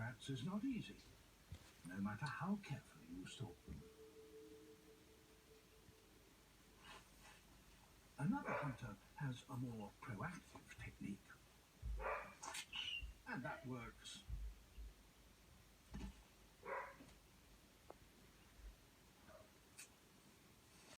rats is not easy, no matter how carefully you stalk them. Another hunter has a more proactive technique, and that works